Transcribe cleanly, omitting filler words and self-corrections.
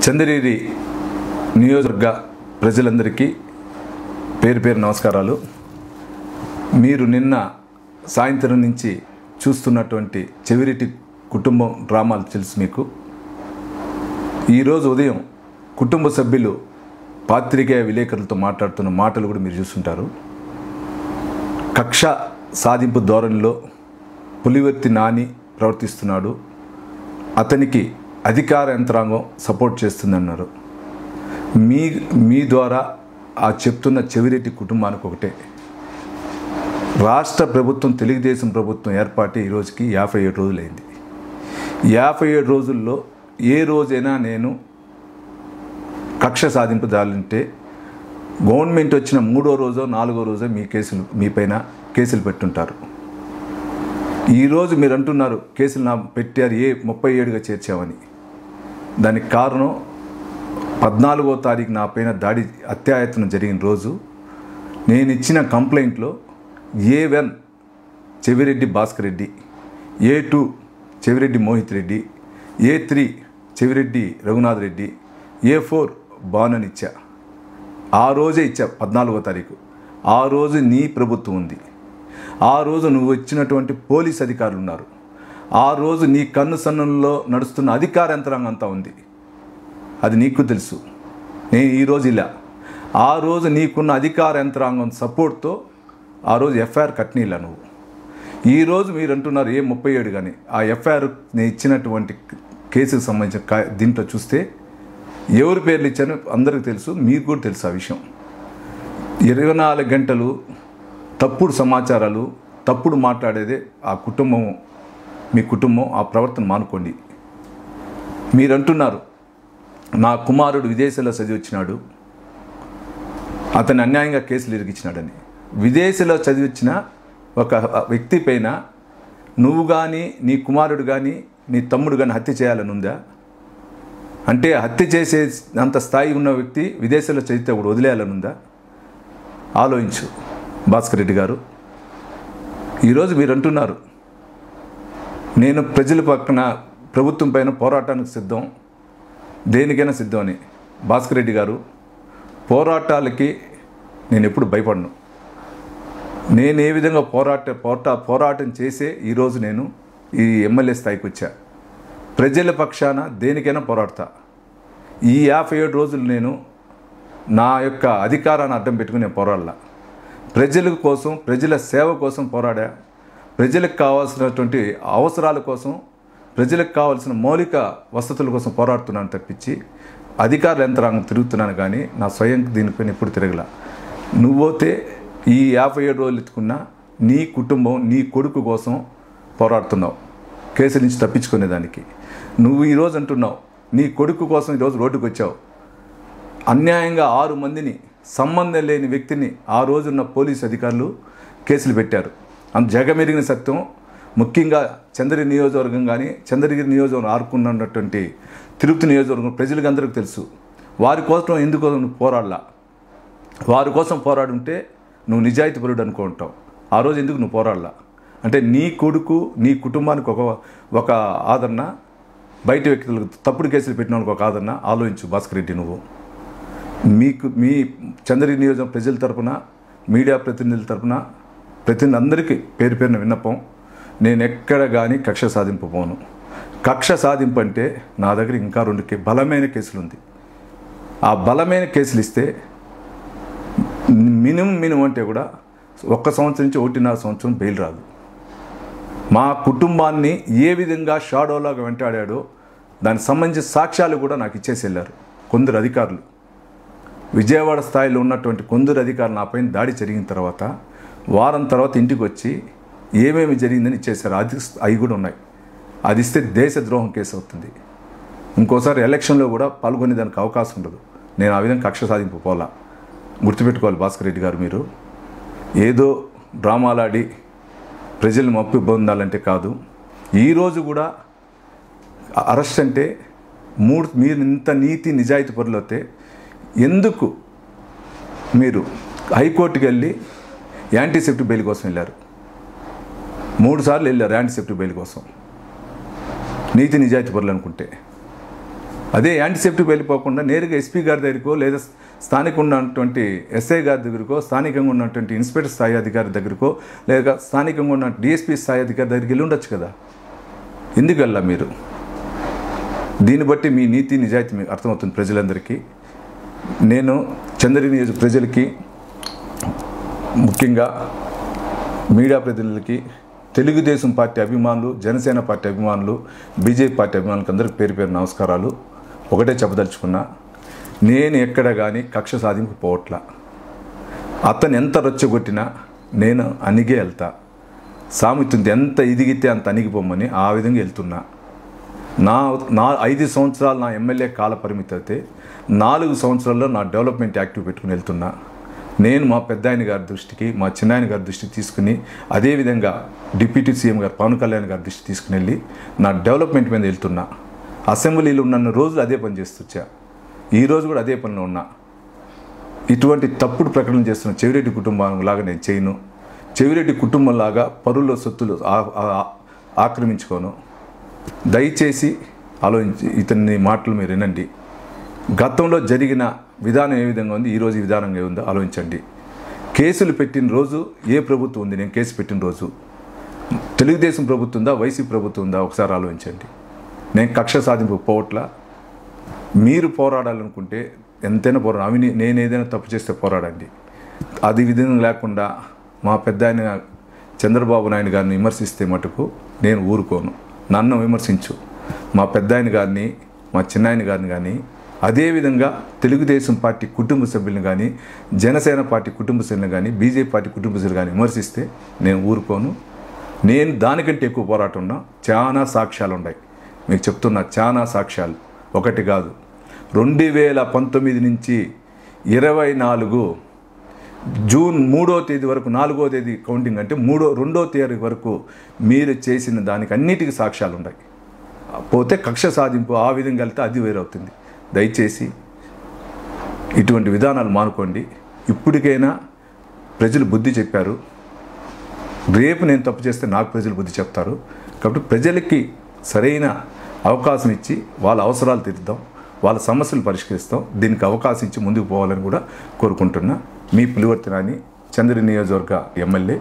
చంద్రగిరి నియోజకవర్గ ప్రజలందరికీ పేరు పేరు నమస్కారాలు. మీరు నిన్న సాయంత్రం నుంచి చూస్తున్నటువంటి చెవిరెడ్డి కుటుంబం డ్రామాలు తెలుసు మీకు. ఈరోజు ఉదయం కుటుంబ సభ్యులు పాత్రికేయ విలేకరులతో మాట్లాడుతున్న మాటలు కూడా మీరు చూస్తుంటారు. కక్ష సాధింపు ధోరణిలో పులివర్తి నాని ప్రవర్తిస్తున్నాడు, అతనికి అధికార యంత్రాంగం సపోర్ట్ చేస్తుందన్నారు. మీ ద్వారా ఆ చెప్తున్న చెవిరెడ్డి కుటుంబానికి ఒకటే, రాష్ట్ర ప్రభుత్వం తెలుగుదేశం ప్రభుత్వం ఏర్పాటు ఈరోజుకి 57 రోజులైంది. 57 రోజుల్లో ఏ రోజైనా నేను కక్ష సాధింపు దాలంటే గవర్నమెంట్ వచ్చిన 3వ రోజో 4వ రోజో మీ పైన కేసులు పెట్టుంటారు. ఈరోజు మీరు అంటున్నారు కేసులు పెట్టారు 37గా చేర్చామని. దానికి కారణం 14వ తారీఖు నా పైన దాడి అత్యాయత్నం జరిగిన రోజు నేను ఇచ్చిన కంప్లైంట్లో A1 Chevireddy Bhaskar Reddy, A2 Chevireddy Mohit Reddy, A3 Chevireddy Raghunath Reddy, A4 బానని ఇచ్చా. ఆ రోజే ఇచ్చా 14వ తారీఖు. ఆ రోజు నీ ప్రభుత్వం ఉంది. ఆ రోజు నువ్వు ఇచ్చినటువంటి పోలీస్ అధికారులు ఉన్నారు. ఆ రోజు నీ కన్ను సన్నుల్లో నడుస్తున్న అధికార యంత్రాంగం అంతా ఉంది. అది నీకు తెలుసు. నేను ఈరోజు ఇలా ఆ రోజు నీకున్న అధికార యంత్రాంగం సపోర్ట్తో ఆ రోజు ఎఫ్ఐఆర్ కట్నీలా నువ్వు. ఈరోజు మీరు అంటున్నారు 37 కానీ ఆ ఎఫ్ఐఆర్ నేను ఇచ్చినటువంటి కేసుకు సంబంధించిన దీంట్లో చూస్తే ఎవరి పేర్లు ఇచ్చారో అందరికీ తెలుసు, మీకు కూడా తెలుసు ఆ విషయం. 24 గంటలు తప్పుడు సమాచారాలు, తప్పుడు మాట్లాడేదే ఆ కుటుంబం, మీ కుటుంబం. ఆ ప్రవర్తన మానుకోండి. మీరు అంటున్నారు నా కుమారుడు విదేశాల్లో చదివి వచ్చినాడు, అతను అన్యాయంగా కేసులు ఇరిగించినాడని. విదేశాల్లో చదివి వచ్చిన ఒక వ్యక్తి పైన నువ్వు కానీ నీ కుమారుడు కానీ నీ తమ్ముడు కానీ హత్య చేయాలని ఉందా? అంటే హత్య చేసే అంత స్థాయి ఉన్న వ్యక్తి విదేశాల్లో చదివితే కూడా వదిలేయాలని ఉందా? ఆలోచించు భాస్కర్ రెడ్డి గారు. ఈరోజు మీరు అంటున్నారు నేను ప్రజల పక్కన ప్రభుత్వం పైన పోరాటానికి సిద్ధం, దేనికైనా సిద్ధం అని. భాస్కర్ రెడ్డి గారు, పోరాటాలకి నేను ఎప్పుడు భయపడను. నేను ఏ విధంగా పోరాటం చేసే ఈరోజు నేను ఈ ఎమ్మెల్యే స్థాయికి వచ్చా. ప్రజల పక్షాన దేనికైనా పోరాడతా. ఈ 57 రోజులు నేను నా యొక్క అధికారాన్ని అడ్డం పెట్టుకుని నేను పోరాడలా. ప్రజల కోసం, ప్రజల సేవ కోసం పోరాడా. ప్రజలకు కావాల్సినటువంటి అవసరాల కోసం, ప్రజలకు కావాల్సిన మౌలిక వసతుల కోసం పోరాడుతున్నాను తప్పించి అధికార యంత్రాంగం తిరుగుతున్నాను కానీ నా స్వయం దీనిపైన ఎప్పుడు తిరగల. నువ్వైతే ఈ 57 రోజులు ఎత్తుకున్నా నీ కుటుంబం, నీ కొడుకు కోసం పోరాడుతున్నావు కేసుల నుంచి తప్పించుకునేదానికి. నువ్వు ఈరోజు అంటున్నావు నీ కొడుకు కోసం ఈరోజు రోడ్డుకు వచ్చావు. అన్యాయంగా 6 మందిని, సంబంధం లేని వ్యక్తిని ఆ రోజున్న పోలీసు అధికారులు కేసులు పెట్టారు. జగమెరిగిన సత్యం. ముఖ్యంగా చంద్రగిరి నియోజకవర్గం కానీ చంద్రగిరి నియోజకవర్గం ఆరుకున్నటువంటి తిరుపతి నియోజకవర్గం ప్రజలకు అందరికీ తెలుసు. వారి కోసం ఎందుకు నువ్వు పోరాడలా? వారి కోసం పోరాడుంటే నువ్వు నిజాయితీపరుడు అనుకుంటావు. ఆ రోజు ఎందుకు నువ్వు పోరాడలా? అంటే నీ కొడుకు, నీ కుటుంబానికి ఒక ఆదరణ, బయట వ్యక్తులకు తప్పుడు కేసులు పెట్టిన వాళ్ళకి ఒక ఆదరణ. ఆలోచించు భాస్కర్ రెడ్డి. నువ్వు మీ చంద్రగిరి నియోజకవర్గం ప్రజల తరపున, మీడియా ప్రతినిధుల తరపున అందరికీ పేరు పేరున విన్నపం, నేను ఎక్కడ కానీ కక్ష సాధింపు పోను. కక్ష సాధింపు అంటే నా దగ్గర ఇంకా 2 బలమైన కేసులు ఉంది. ఆ బలమైన కేసులు ఇస్తే మినిమం అంటే కూడా 1 సంవత్సరం నుంచి 1.5 సంవత్సరం బెయిల్ రాదు. మా కుటుంబాన్ని ఏ విధంగా షాడోలాగా వెంటాడాడో దానికి సంబంధించిన సాక్ష్యాలు కూడా నాకు ఇచ్చేసి వెళ్ళారు కొందరు అధికారులు. విజయవాడ స్థాయిలో ఉన్నటువంటి కొందరు అధికారులు నా పైన దాడి జరిగిన తర్వాత వారం తర్వాత ఇంటికి వచ్చి ఏమేమి జరిగిందని ఇచ్చేసారు. అవి కూడా ఉన్నాయి. అది ఇస్తే దేశద్రోహం కేసు అవుతుంది. ఇంకోసారి ఎలక్షన్లో కూడా పాల్గొనేదానికి అవకాశం ఉండదు. నేను ఆ విధంగా కక్ష సాధింపు పోలా. గుర్తుపెట్టుకోవాలి భాస్కర్ రెడ్డి గారు. మీరు ఏదో డ్రామాలాడి ప్రజలను మప్పి పొందాలంటే కాదు. ఈరోజు కూడా అరెస్ట్ అంటే మీరు ఇంత నీతి నిజాయితీ పరులు అయితే ఎందుకు మీరు హైకోర్టుకి వెళ్ళి యాంటీసెప్టిక్ బెయిల్ కోసం వెళ్ళారు? 3 సార్లు వెళ్ళారు యాంటీసెప్టిక్ బెయిల్ కోసం. నీతి నిజాయితీ పరులు అనుకుంటే అదే యాంటీసెప్టిక్ వెళ్ళిపోకుండా నేరుగా ఎస్పీ గారి దగ్గరకో లేదా స్థానిక ఉన్నటువంటి ఎస్ఐ గారి దగ్గరకో స్థానికంగా ఉన్నటువంటి ఇన్స్పెక్టర్ స్థాయి అధికారి దగ్గరకో లేదా స్థానికంగా ఉన్న డిఎస్పీ స్థాయి అధికారి దగ్గరికి వెళ్ళి ఉండొచ్చు కదా. ఎందుకు వెళ్ళా మీరు? దీన్ని బట్టి మీ నీతి నిజాయితీ మీకు అర్థమవుతుంది ప్రజలందరికీ. నేను చంద్రగిరి నియోజక ప్రజలకి, ముఖ్యంగా మీడియా ప్రతినిధులకి, తెలుగుదేశం పార్టీ అభిమానులు, జనసేన పార్టీ అభిమానులు, బీజేపీ పార్టీ అభిమానులకు అందరికీ పేరు పేరు నమస్కారాలు. ఒకటే చెప్పదలుచుకున్నా, నేను ఎక్కడ కానీ కక్ష సాధింపు పోవట్లా. అతను ఎంత రొచ్చగొట్టినా నేను అణిగే వెళ్తా. సామెతుంది, ఎంత ఎదిగితే అంత అణిగిపోమని, ఆ విధంగా వెళ్తున్నా. నా 5 సంవత్సరాలు నా ఎమ్మెల్యే కాల పరిమితి అయితే 4 సంవత్సరాల్లో నా డెవలప్మెంట్ యాక్టివ్ పెట్టుకుని వెళ్తున్నా. నేను మా పెద్దాయన గారి దృష్టికి, మా చిన్నాయన గారి దృష్టికి తీసుకుని, అదేవిధంగా డిప్యూటీ సీఎం గారు పవన్ కళ్యాణ్ గారి దృష్టికి తీసుకుని వెళ్ళి నా డెవలప్మెంట్ మీద వెళ్తున్నా. అసెంబ్లీలో ఉన్న రోజులు అదే పని చేస్తొచ్చా. ఈరోజు కూడా అదే పనిలో ఉన్నా. ఇటువంటి తప్పుడు ప్రకటన చేస్తున్న చెవిరెడ్డి కుటుంబం లాగా నేను చేయను. చెవిరెడ్డి కుటుంబంలాగా పరుల సొత్తులు ఆక్రమించుకోను. దయచేసి ఆలోచించి ఇతని మాటలు మీరు వినండి. గతంలో జరిగిన విధానం ఏ విధంగా ఉంది, ఈరోజు ఈ విధానం ఏ ఉందో ఆలోచించండి. కేసులు పెట్టిన రోజు ఏ ప్రభుత్వం ఉంది? నేను కేసు పెట్టిన రోజు తెలుగుదేశం ప్రభుత్వం ఉందా, వైసీపీ ప్రభుత్వం ఉందా? ఒకసారి ఆలోచించండి. నేను కక్ష సాధింపు పోవట్లా. మీరు పోరాడాలనుకుంటే ఎంతైనా పోరాడు. నేను ఏదైనా తప్పు చేస్తే పోరాడండి. అది విధంగా లేకుండా మా పెద్ద ఆయన చంద్రబాబు నాయుడు గారిని విమర్శిస్తే మటుకు నేను ఊరుకోను. నన్ను విమర్శించు, మా పెద్ద ఆయన గారిని, మా చిన్నాయన గారిని కానీ, అదేవిధంగా తెలుగుదేశం పార్టీ కుటుంబ సభ్యులను కానీ, జనసేన పార్టీ కుటుంబ సభ్యులను కానీ, బీజేపీ పార్టీ కుటుంబ సభ్యులు కానీ విమర్శిస్తే నేను ఊరుకోను. నేను దానికంటే ఎక్కువ పోరాటం ఉన్నా. చాలా సాక్ష్యాలు ఉన్నాయి, మీకు చెప్తున్నా. చాలా సాక్ష్యాలు, ఒకటి కాదు. 2019 నుంచి 24 జూన్ 3వ తేదీ వరకు, 4వ తేదీ కౌంటింగ్ అంటే 2వ తేదీ వరకు మీరు చేసిన దానికి అన్నిటికీ సాక్ష్యాలు ఉన్నాయి. పోతే కక్ష సాధింపు ఆ విధంగా వెళ్తే అది వేరవుతుంది. దయచేసి ఇటువంటి విధానాలు మానుకోండి. ఇప్పటికైనా ప్రజలు బుద్ధి చెప్పారు. రేపు నేను తప్పు చేస్తే నాకు ప్రజలు బుద్ధి చెప్తారు. కాబట్టి ప్రజలకి సరైన అవకాశం ఇచ్చి వాళ్ళ అవసరాలు తీర్చుదాం, వాళ్ళ సమస్యలు పరిష్కరిస్తాం. దీనికి అవకాశం ఇచ్చి ముందుకు పోవాలని కూడా కోరుకుంటున్నా. మీ పులివర్తి నాని, చంద్రగిరి నియోజకవర్గ ఎమ్మెల్యే.